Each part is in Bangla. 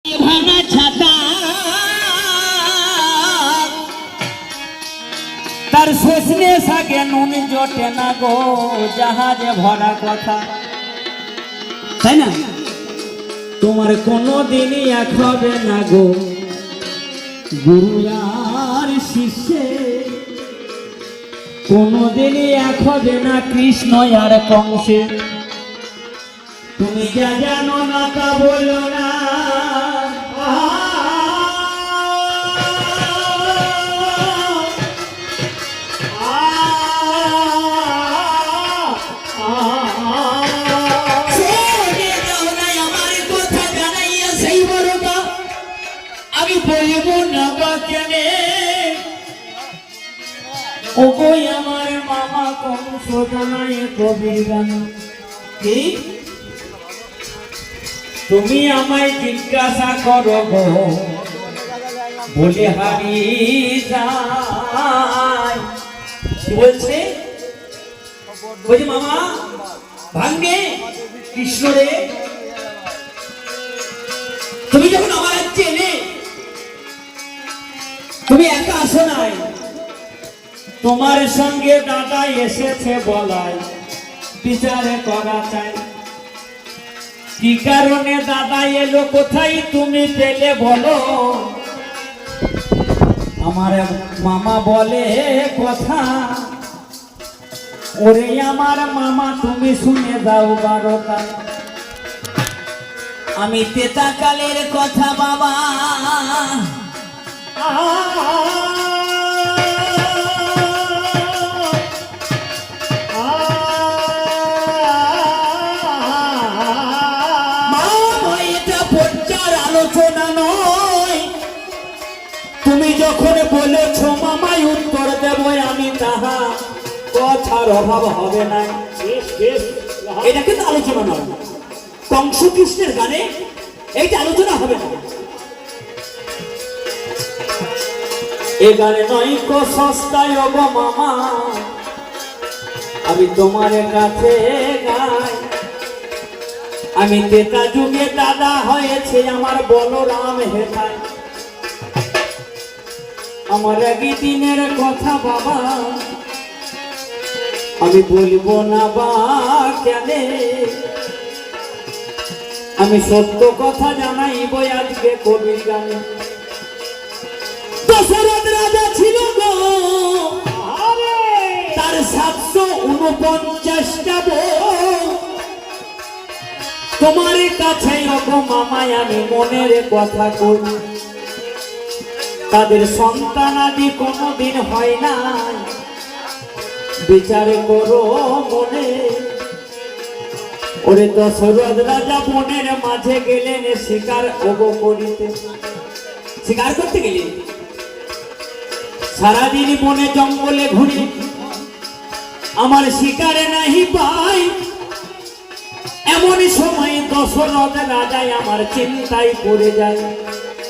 ভাঙা ছাতা তার শেষমেশ আগে নুন জোটে না গো, জাহাজে ভরা কথা, তাই না? তোমার কোনো দিনই এক হবে না গো গুরু আর শিষ্যে, কোনো দিনই এক হবে না কৃষ্ণ আর কংসে। তুমি যা জানো না তা বলো না, আমি বলবো না বা কেনে ও বই আমার মামা কংস জানায় কবির গান। কি তুমি আমায় জিজ্ঞাসা করো গো বলে হারিয়ে যায়। বলছে বলছে মামা ভাঙ্গে কৃষ্ণ রে, তুমি যখন আমার চেনে তুমি একা আসো নাই, তোমার সঙ্গে দাদা এসেছে বলাই বিচারে করা চাই। কি কারণে দাদা এলো, কোথায় তুমি পেলে বলো? আমার মামা বলে কথা, ওরে আমার মামা তুমি শুনে দাও বারোটা। আমি তেতাকালের কথা বাবা, আলোচনা নয়, তুমি যখন বলেছ মামায় উত্তর দেব আমি, তাহা কথার অভাব হবে না। এটা কিন্তু আলোচনা নয়, কংস কৃষ্ণের গানে এইটা আলোচনা হবে না। এ গানে নয় কো সস্তায় গো মামা, আমি তোমার কাছে গাই। আমি তেতা যুগে দাদা হয়েছে আমার বলরাম হেথায়। আমার একই দিনের কথা বাবা, আমি বলবো না বা কেন, আমি সত্য কথা জানাইব আজকে কবির গানে। দশরথ রাজা ছিল গো, তার 749টা বউ। তোমার কাছে গো মামায় আমি মনের কথা কই, তাদের সন্তানাদি কোনোদিন হয় না, বিচার করো মনে। ওরে দশরথ রাজা বনের মাঝে গেলেন শিকার ওগো করিতে। শিকার করতে গেলেন, সারাদিন বনে জঙ্গলে ঘুরে আমার শিকারে নাহি পাই। এমন সময় দশরথ রাজায় আমার চিন্তায় পড়ে যায়।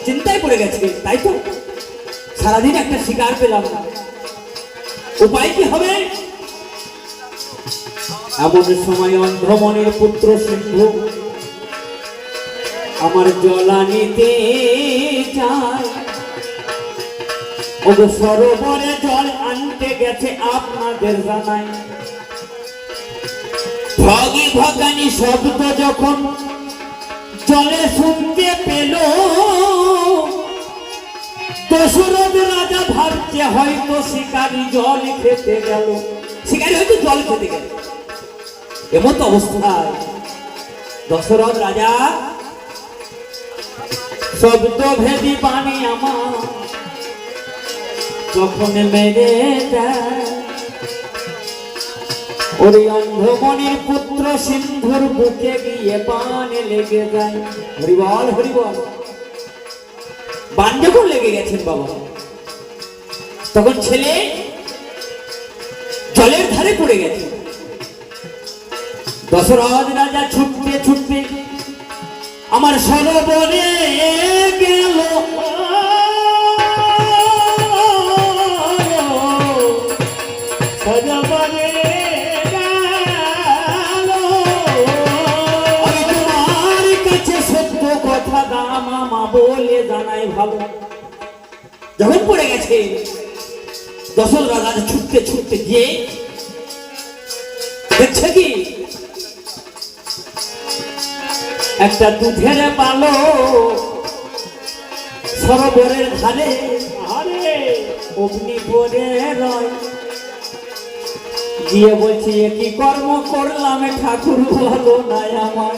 চিন্তায় পড়ে গেছে, তাই তো সারাদিন একটা শিকার পেলাম না, উপায় কি হবে? এমন সময় অন্ধমনের পুত্র সিন্ধু আমার জলা নিতে চায়। ওগো সরোবরে জল আনতে গেছে আপনাদের জানাই। ভগি ভগানি শব্দ যখন জলে শুনতে পেল, দশরথ রাজা ভাবছে হয়তো শিকারি জল খেতে গেল। শিকারি হয়তো জল খেতে গেল। এমন অবস্থায় দশরথ রাজা শব্দ ভেদি বাণী আমার যখন মেরে দেয়, ওই অন্ধমণির পুত্র সিন্ধুর বুকে গিয়ে বান লেগে যায়। হরিবল হরিবল। বান যখন লেগে গেছেন বাবা, তখন ছেলে জলের ধারে পড়ে গেছে। দশরথ রাজা ছুটতে ছুটতে আমার সরোবরে গেল। সরোবরে আমি তোমার কাছে সত্য কথা দাম বলে জানাই ভালো। যখন পড়ে গেছে দশরথ রাজা ছুটতে ছুটতে গিয়ে দেখছে কি একটা দুধের বালক সরোবরের ধারে অগ্নি পড়ে রয়। গিয়ে বলছি এ কি কর্ম করলাম ঠাকুর ভালো নাই আমার।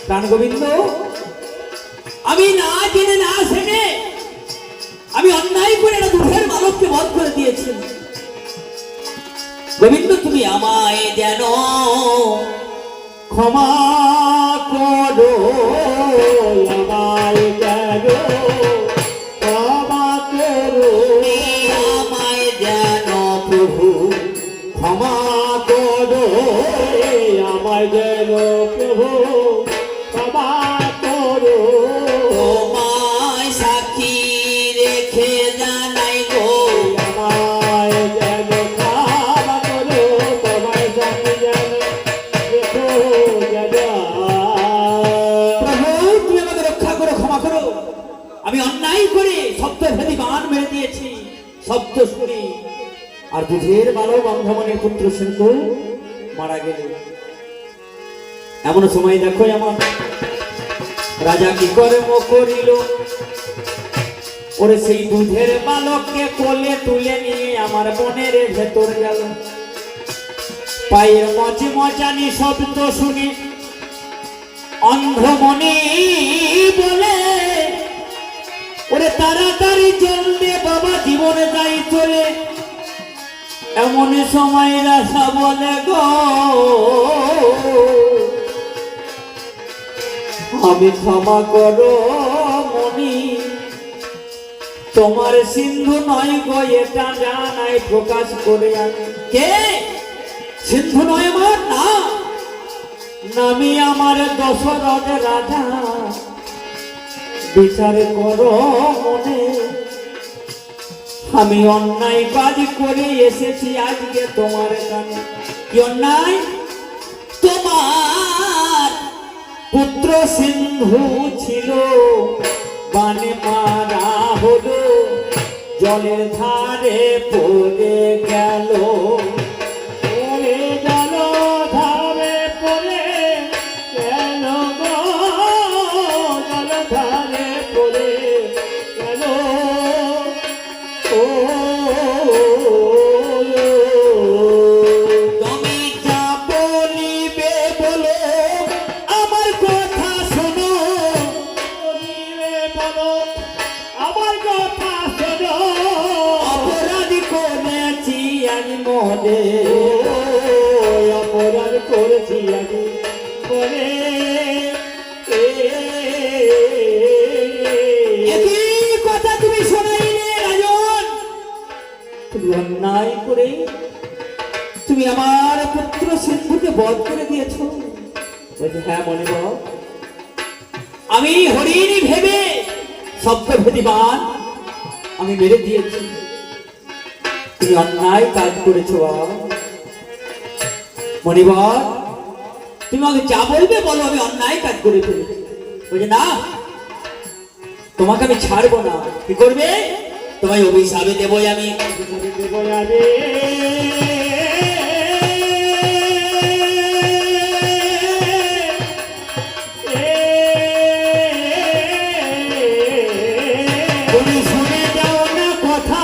প্রাণ গোবিন্দ, আমি না জেনে না জেনে আমি অন্যায় করে একটা দুধের বালককে বধ করে দিয়েছি। গোবিন্দ, তুমি আমায় যেন ক্ষমা করো, আমায় যেন ক্ষমা করো, আমায় যেন প্রভু ক্ষমা করো, আমায় যেন প্রভু ক্ষমা করো। তোমায় সাক্ষী রেখে জানাই গো, আমায় যেন ক্ষমা করো, তোমায় সাক্ষী যেন রেখো প্রভু, তুমি আমাকে রক্ষা করো, ক্ষমা করো। আমি অন্যায় করে সপ্তভেদী বাণ মেরে দিয়েছি শব্দ শুনি। আর দুধের বালক অন্ধমনের পুত্র সিন্ধু মারা গেল। এমন সময় দেখো আমার রাজা কি কর্ম করিল। ওরে সেই দুধের বালককে কোলে তুলে নিয়ে আমার বনের ভেতর গেল। পায়ের মচি মচানি শব্দ শুনি অন্ধমনি বলে, ওরে তাড়াতাড়ি চললে বাবা, জীবনে যাই চলে। এমন সময় রাজা বলে গো, আমি ক্ষমা করো মনি, তোমার সিন্ধু নয় গো, এটা জানাই প্রকাশ করে আমি। কে সিন্ধু নয় আমার না, নামি আমার দশরথ রাজা। বিচার করো মনে, আমি অন্যায় কাজ করে এসেছি আজকে তোমার কানে। কি অন্যায়? তোমার পুত্র সিন্ধু ছিল বানে মারা হলো, জলের ধারে পড়ে গেল। জল ধারে পড়ে গেল গো, জল ধারে পড়ে গেল। তুমি যা বলিবে বলো, আমার কথা শোনো, বলো আমার কথা শোনো। অপরাধ করেছি আমি মনে, অপরাধ করেছি আমি মনে। কথা তুমি শোনাইলে রাজন, তুমি অন্যায় করে তুমি আমার পুত্র সিন্ধুকে বধ করে দিয়েছ। বলছে হ্যাঁ মনে বল, আমি হরিণী ভেবে সপ্তভেদী বাণ আমি মেরে দিয়েছি। তুমি অন্যায় কাজ করেছো বাবা। মণিবর, তুমি আমাকে যা বলবে বলো, আমি অন্যায় কাজ করে ফেলেছি। বলছে না, তোমাকে আমি ছাড়বো না। কি করবে? তোমায় অভিশাপে দেবই আমি। তুমি শুনে যাও না কথা,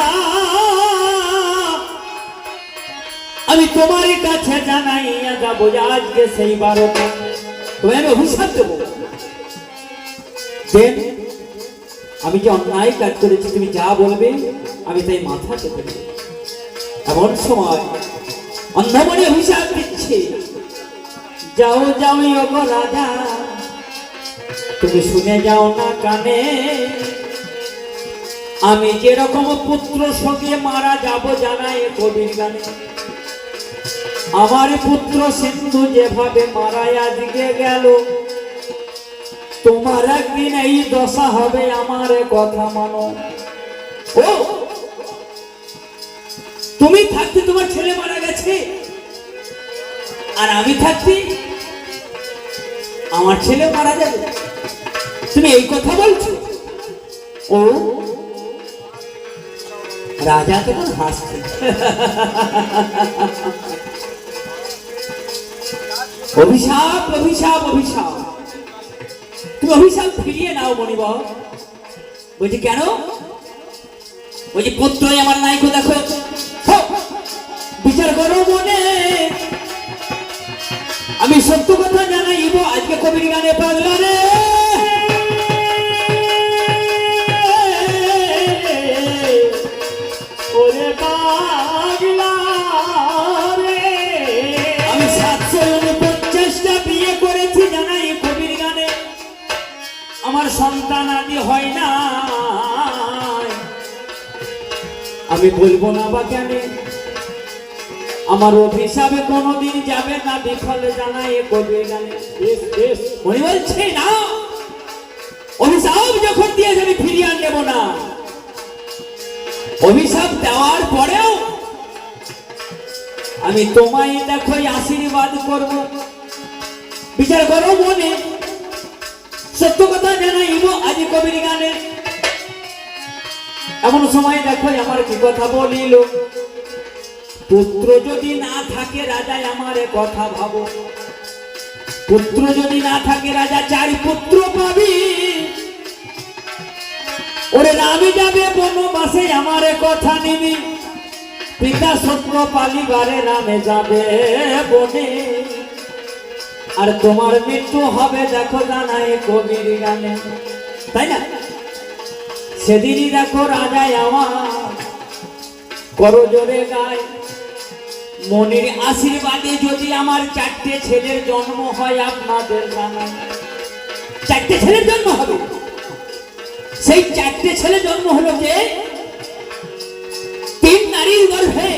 আমি তোমার কাছে জানাইয়া যাবো আজকে সেই 12টা। তোমায় আমি অভিশাপ দেবো। আমি যে অন্যায় কাজ করেছি, তুমি যা বলবে আমি তাই মাথা চেপে দেব। এমন সময় অন্ধমণি অভিশাপ দিচ্ছে, যাও যাও গো রাজা, তুমি শুনে যাও না কানে। আমি যেরকম পুত্র শোকে মারা যাব জানাই কবির গানে। আমার পুত্র সিন্ধু যেভাবে মারাই আজকে গেল, তোমার একদিন এই দশা হবে, আমার কথা মানো। ও তুমি থাকতে তোমার ছেলে মারা গেছে, আর আমি থাকতে আমার ছেলে মারা যাবে। তুমি এই কথা বলছো? ও রাজা তখন হাসছে। অভিশাপ অভিশাপ অভিশাপ, তুমি অভিশাপ ফিরিয়ে নাও মণিবর। বলছি কেন? বলছি পুত্রই আমার নাইকো দেখো, বিচার করো মনে। আমি সত্য কথা জানাইব আজকে কবির গানে পাগলা রে। ওরে পাগলা রে, আমি 749টা বিয়ে করেছি জানাই কবির গানে, আমার সন্তান আদি হয় না। আমি বলবো না বা কেন, আমার অভিশাপে কোনোদিন যাবে না বিফলে জানাই কবির গানে। উনি বলছে না, অভিশাপ যখন দিয়ে আমি ফিরিয়ে আনব না। অভিশাপ দেওয়ার পরেও আমি তোমায় দেখো আশীর্বাদ করব। বিচার করো মনে, সত্য কথা জানাইব আজ কবির গানে। এমন সময় দেখো আমার কি কথা বলিল, পুত্র যদি না থাকে রাজায় আমার কথা ভাবো। পুত্র যদি না থাকে রাজা 4 পুত্র পাবি। ওরে নামে যাবে বনবাসে আমার কথা নিবি, পিতা সত্য পালিবারে নামে যাবে বনে। আর তোমার মৃত্যু হবে দেখো জানাই কবির গানে, তাই না? সেদিনই দেখো রাজায় আমার করো জোরে গায়, মনির আশীর্বাদে যদি আমার 4টে ছেলের জন্ম হয় আপনাদের জানাই। 4টে ছেলের জন্ম হবে। সেই 4টে ছেলে জন্ম হলো যে 3 নারীর গর্ভে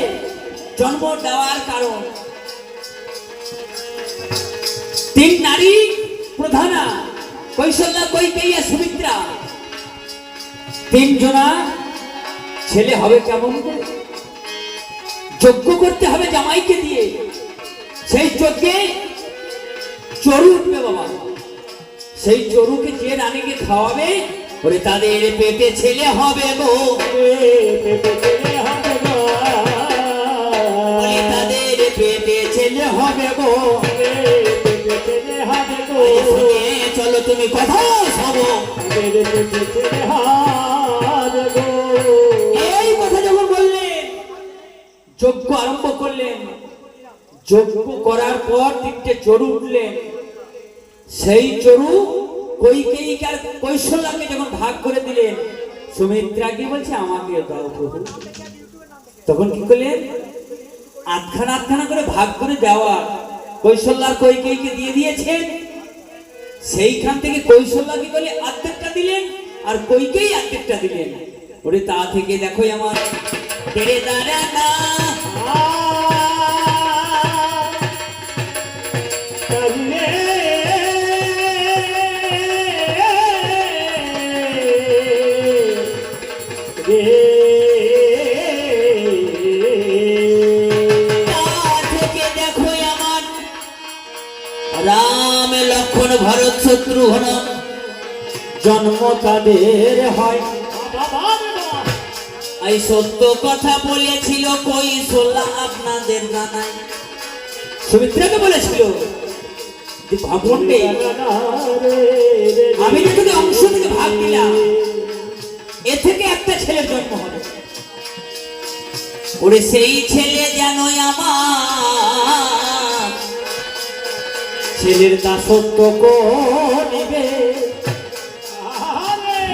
জন্ম দেওয়ার কারণ। 3 নারী প্রধানা, কৌশল্যা, কৈকেয়ী, সুমিত্রা। 3 জনা ছেলে হবে কেমন করে? যজ্ঞ করতে হবে জামাইকে দিয়ে। সেই যজ্ঞে চরু উঠবে বাবা, সেই চরুকে যে রানীকে খাওয়াবে, ওরে তাদের পেটে ছেলে হবে গো, পেটে ছেলে হবে গো, তাদের পেটে ছেলে হবে গো, পেটে ছেলে হবে গো। চলো তুমি কথা শোনো, পেটে ছেলে হবে গো। এই কথা যখন বললেন, যজ্ঞ আরম্ভ করলেন। যজ্ঞ করার পর 3টে চরু উঠলেন। সেই চরু কৈকেয়ীকে আর কৌশল্যাকে যখন ভাগ করে দিলেন, সুমিত্রা কি বলছে আমাকে দাও প্রভু। তখন কি করলেন? আটখানা আটখানা করে ভাগ করে দেওয়া। কৌশল্যা কৈকেয়ীকে দিয়ে দিয়েছেন। সেইখান থেকে কৌশল্যা কি করলে অর্ধেকটা দিলেন, আর কৈকেয়ী অর্ধেকটা দিলেন। ওরে তা থেকে দেখো আমার তেরে দাঁড়ানা রাম লক্ষ্মণ ভরত শত্রুঘ্ন জন্ম তাদের হয়। এই সত্য কথা বলেছিল কৌশল্যা আপনাদের জানাই। সুমিত্রাকে বলেছিল আমি যদি অংশ থেকে ভাগ দিলাম, এ থেকে একটা ছেলের জন্ম হবে। ওরে সেই ছেলে যেন আমার ছেলের দাসত্ব করিবে।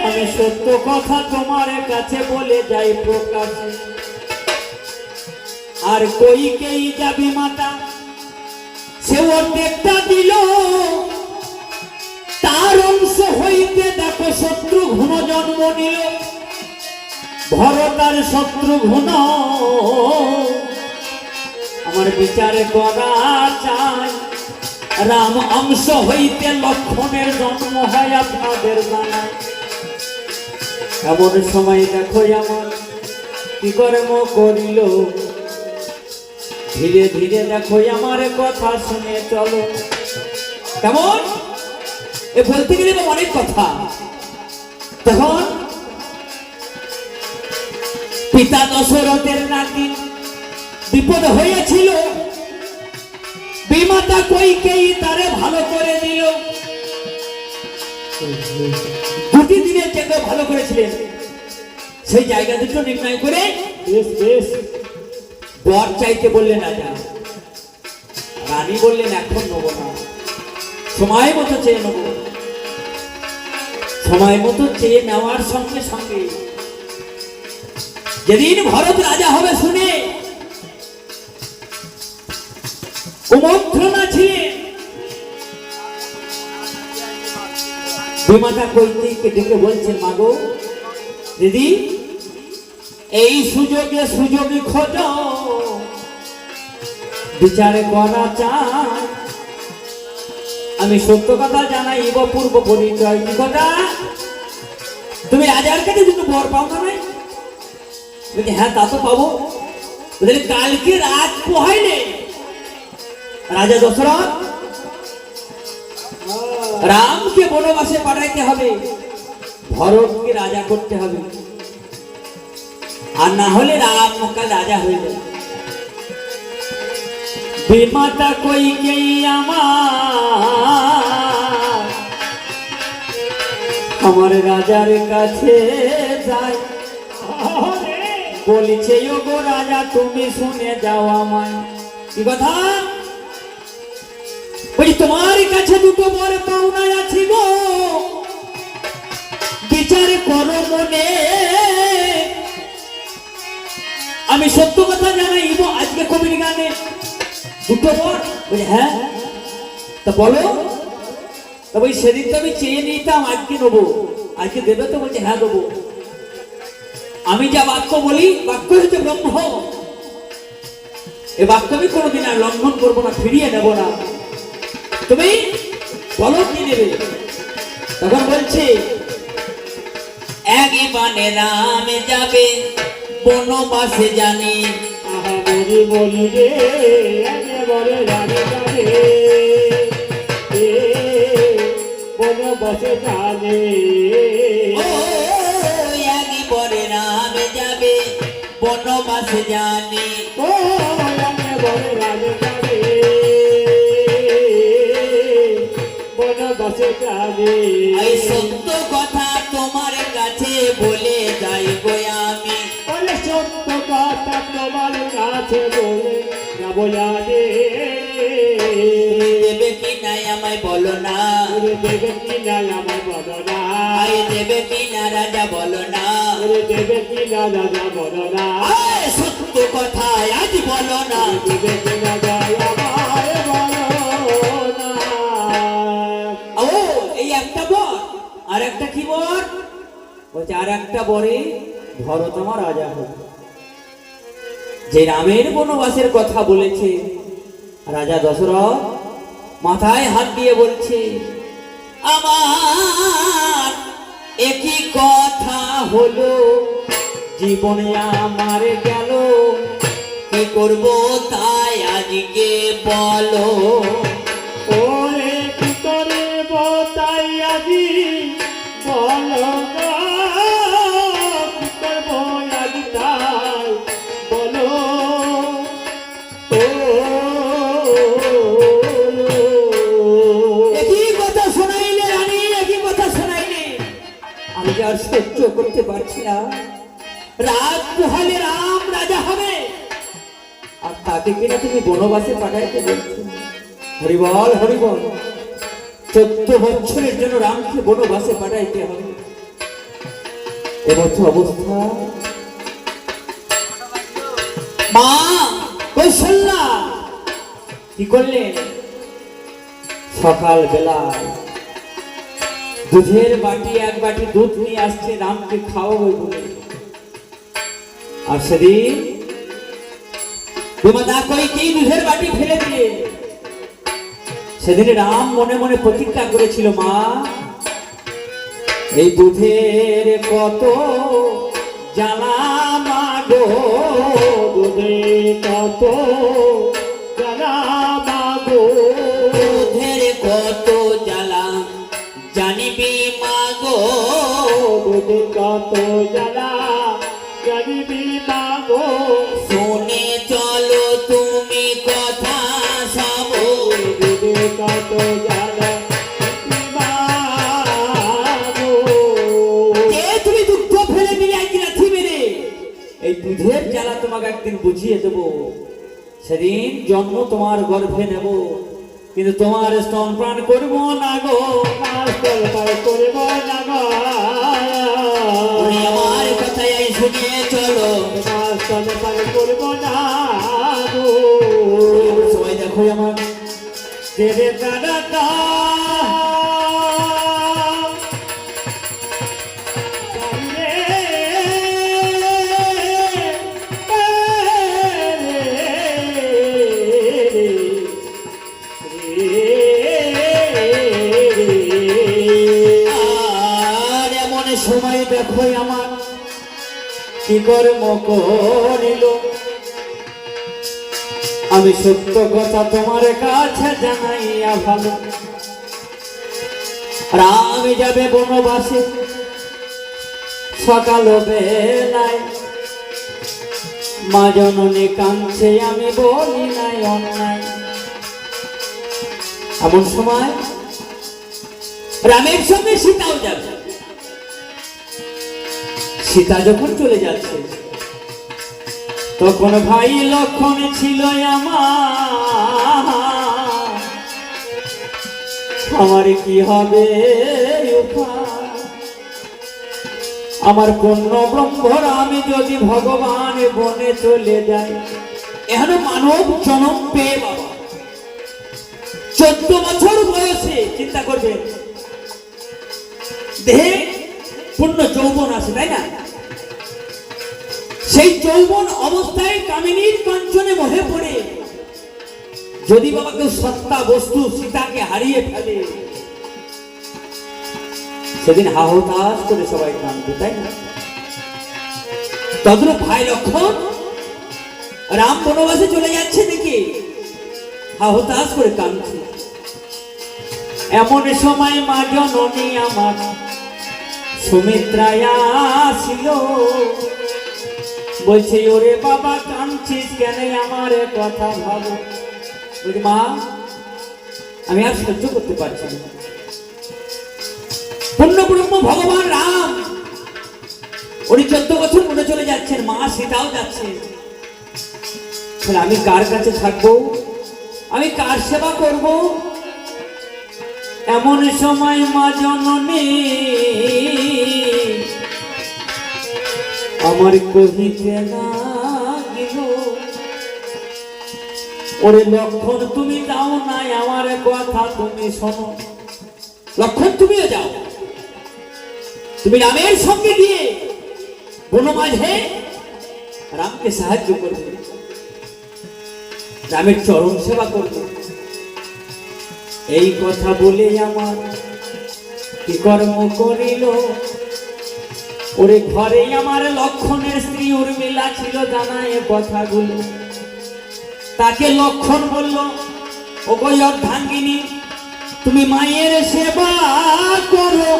আমি সত্য কথা তোমার কাছে বলে যাই প্রকাশে। আর কৈকেয়ী যাবি মাতা, সে অর্ধেকটা দিল, তার অংশ হইতে দেখো শত্রুঘ্ন জন্ম নিল। ভরত আর শত্রুঘ্ন আমার বিচারে করা চাই। রাম অংশ হইতে লক্ষ্মণের জন্ম হয় আপনাদের জানাই। এমন সময় দেখো আমার কি কর্ম করিল, ধীরে ধীরে দেখো আমার কথা শুনে চলো। কেমন এ বলতে গেলে অনেক কথা। তখন পিতা দশরথের নাতি বিপদ হয়েছিল, বিমাতা কইকেয়ী তারে ভালো করে দিল। দুটি দিনের জন্য ভালো করেছিলেন, সেই জায়গা দুটো নির্ণয় করে বর চাইতে বললেন রাজা। রানী বললেন এখন নেবো না, সময় মতো চেয়ে নেবো। সময় মতো চেয়ে নেওয়ার সঙ্গে সঙ্গে যেদিন ভরত রাজা হবে শুনে কুমন্ত্রণা ছিলেন, বিমাতা কৈকেয়ীকে ডেকে বলছেন, মাগো দিদি, এই সুযোগে সুযোগী খোঁজ, বিচার করা চাই। আমি সত্য কথা জানাইব পূর্ব পরিচয়। কি কথা? তুমি রাজার কাছে দুটো বর পাও না? নাই? হ্যাঁ তা তো পাবো। কালকে রাত পোহাইলে রাজা দশরথ রামকে বনবাসে পাঠাইতে হবে, ভরতকে রাজা করতে হবে, আর না হলে রাম কাল রাজা হয়ে যাবে। বিমাতা কৈকেয়ী আমার রাজার কাছে যায়, বলিছে গো রাজা তুমি শুনে যাও আমায়। কি কথা? বলি তোমার কাছে দুটো বর পাওনায় আছি গো, বিচার করো মনে। আমি সত্য কথা জানাইব আজকে কবির গানে। দুটো বর? বলি হ্যাঁ। তা বলো। তা বলি সেদিন তো আমি চেয়ে নিতাম, আজকে নেবো, আজকে দেবে তো? বলছে হ্যাঁ দেবো। আমি যা বাক্য বলি, বাক্য হচ্ছে ব্রহ্ম, এ বাক্য আমি কোনোদিন আর লঙ্ঘন করবো না, ফিরিয়ে নেব না। তুমি বলো কি নেবে? তখন বলছে এক বানে রাম যাবে বনবাসে জানি। বলি বলি রে একেবারে রানে যাবে বনবাসে জানে। একবারে রাম যাবে বনবাসে জানি। ও একেবারে রানে যাবে বনবাসে জানে। এই সত্য কথা তোমার কাছে বলে যাই গো আমি। বলে সত্য কথা তোমার কাছে বলে যাবো জানে। দেবে কি নাই আমায় বলো না, দেবে কি না আমার বলো না। দেবে কি না রাজা বলো না, দেবে কি না রাজা বলো না। সত্য কথা আজ বলো না। দেবে কি না আমায় বলো না। ও এই একটা বর, আর একটা কি বর? বলছে আর একটা বরে ভরত আমার রাজা হোক। যে রামের বনবাসের কথা বলেছে রাজা দশরথ মাথায় হাত দিয়ে বলছে, আমার একই কথা হলো, জীবনে আমার গেল, কি করব তাই আজকে বলো। ওরে কি করে তাই আজি বলো না। কি করবো আজি তাই বলো। একই কথা শোনাইলে রানী, একই কথা শোনাইলে। আমি যে আর সহ্য করতে পারছি না। রাত পোহালে রাম রাজা হবে, আর তাকে কিনা তুমি বনবাসে পাঠাইতে বলছো। হরিবল হরিবল, 14 বছরের জন্য রামকে বনবাসে পাঠাইতে হবে। এবছর অবস্থা মা কৌশল্যা কি করলেন? সকাল বেলা দুধের বাটি এক বাটি দুধ নিয়ে আসছে রামকে খাওয়াবে বলে। আর সেদিন বিমাতা কৈকেয়ী দুধের বাটি ফেলে দিলে। সেদিন রাম মনে মনে প্রতিজ্ঞা করেছিল, মা এই দুধের কত জ্বালা মাগো, দুধের কত জ্বালা মাগো, দুধের কত জ্বালা মনে কত জ্বালা জানিবি না গো শুনে চলো তুমি কথা সব মনে কত জ্বালা জানিবি না গো। এ তুমি দুঃখ ফেলে দিলে একদিন আছি মেরে এই দুধের জ্বালা তোমাকে একদিন বুঝিয়ে দেবো। সেদিন জন্ম তোমার গর্ভে নেব, কিন্তু তোমার স্তন প্রাণ করবো না গো। মাস্টার পাই করব না গো তুমি আমার কথাই শুনিয়ে চলো। মাস্টার পাই করব না গো। সবাই দেখো আমার তেরে দাদা কা আর এমন সময় দেখো আমার কি কর্ম করিল। আমি সত্য কথা তোমার কাছে জানাইয়া ভালো, রাম যাবে বনবাসে সকাল বেলায়। মা জননী কাঁদছে আমি বলি নাই অন্যায়। এমন সময় রামের সঙ্গে সীতাও যাবে। সীতা যখন চলে যাচ্ছে তখন ভাই লক্ষণ ছিল আমার কি হবে উপায়? আমার পূর্ণ ব্রহ্মর আমি যদি ভগবান বনে চলে যাই। এখন মানব জন্ম পেয়ে বাবা 14 বছর বয়সে চিন্তা করবে দেহে পূর্ণ যৌবন আছে, তাই না? সেই যৌবন অবস্থায় কামিনীর কাঞ্চনে মোহে পড়ে যদি বাবা কেউ সত্তা বস্তু সীতাকে হারিয়ে ফেলে, সেদিন হাহুতাশ করে সবাই কাঁদবে, তাই না? তদ্রূপ ভাই লক্ষণ রাম বনবাসে চলে যাচ্ছে দেখে হাহুতাশ করে কাঁদছে। এমন সময় মা জননী আমার সুমিত্রায় আসিল, বলছে ওরে বাবা কাঁদছিস কেন, আমার কথা ভাবো। বলছি মা আমি আর সহ্য করতে পারছি না। পূর্ণ ব্রহ্ম ভগবান রাম উনি 14 বছর মনে চলে যাচ্ছেন, মা সীতাও যাচ্ছে। আমি কার কাছে থাকবো, আমি কার সেবা করব? এমন সময় মা জননী আমার কহিতে লাগিল, ওরে লক্ষণ তুমি যাও নাই, আমার কথা তুমি শোনো। লক্ষণ তুমিও যাও, তুমি রামের সঙ্গে গিয়ে বন মাঝে রামকে সাহায্য করবে, রামের চরণ সেবা করবে। এই কথা বলে আমার কি কর্ম করিল, ওরে ঘরে আমার লক্ষণের স্ত্রী উর্মিলা ছিল, জানায় কথাগুলো। তাকে লক্ষণ বলল, ও গো অর্ধাঙ্গিনী তুমি মায়ের সেবা করো।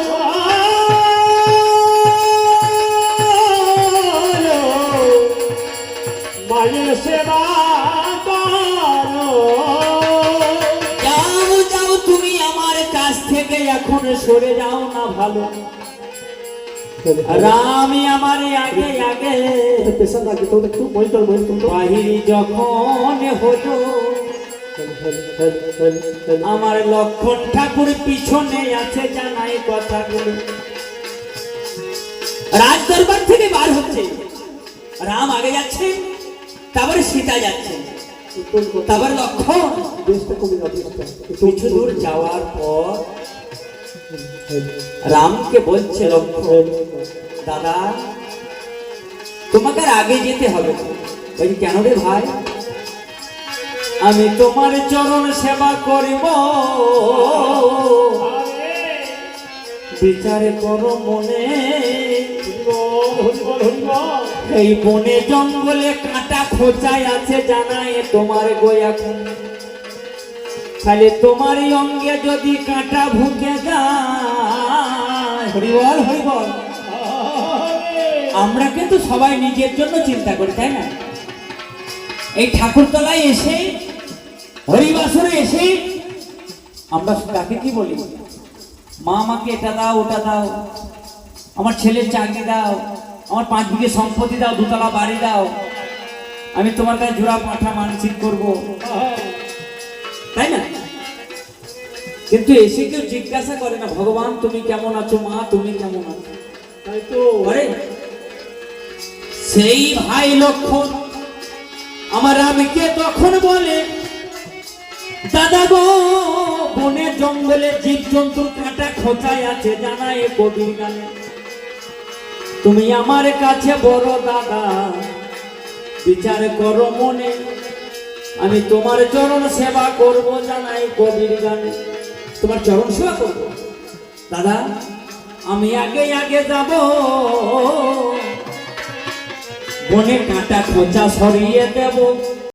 মায়ের সেবা করো। যাও যাও তুমি আমার কাছ থেকে এখন সরে যাও না ভালো। রামই আমার আগে আগে পেশা লাগে তো একটু মনিটর বাহির যখন হলো, আমার লক্ষণ ঠাকুর পিছনে আছে, জানাই কথাগুলো। রাজ দরবার থেকে বার হচ্ছে, রাম আগে যাচ্ছে, তারপরে সীতা যাচ্ছে, তারপর লক্ষণ। কিছু দূর যাওয়ার পর রামকে বলছে লক্ষণ, দাদা তোমাকে আর আগে যেতে হবে। বলছি কেন রে ভাই? আমি তোমার চরণ সেবা করিব, বিচার করো মনে। এই বনে জঙ্গলে কাঁটা খোঁচায় আছে, জানায় তোমার গোয়া খুন। খালি তোমারই অঙ্গে যদি কাঁটা ঢুকে যায়, হরিবল হরিবল, আমরা কিন্তু সবাই নিজের জন্য চিন্তা করি, তাই না? এই ঠাকুরতলায় এসে, হরিবাসরে এসে আমরা তাকে কি বলি? মা আমাকে এটা দাও, ওটা দাও, আমার ছেলের চাকরি দাও, আমার 5 বিঘে সম্পত্তি দাও, 2তলা বাড়ি দাও, আমি তোমার কাছে জোড়া পাঁঠা মানসিক করবো, তাই না? কিন্তু এসে কেউ জিজ্ঞাসা করে না, ভগবান তুমি কেমন আছো, মা তুমি কেমন আছো? তাই তো করে সেই ভাই লক্ষণ আমার রামকে তখন বলে, দাদা গো, বনে জঙ্গলে জীব জন্তু কাটা খোঁচায় আছে, জানায় কবির গানে, তুমি আমার কাছে বড় দাদা, বিচার করো মনে, আমি তোমার চরণ সেবা করব, জানাই কবির গানে। তোমার চরণ সেবা করবো দাদা, আমি আগে আগে যাব, বনে কাটা খোঁচা সরিয়ে দেব,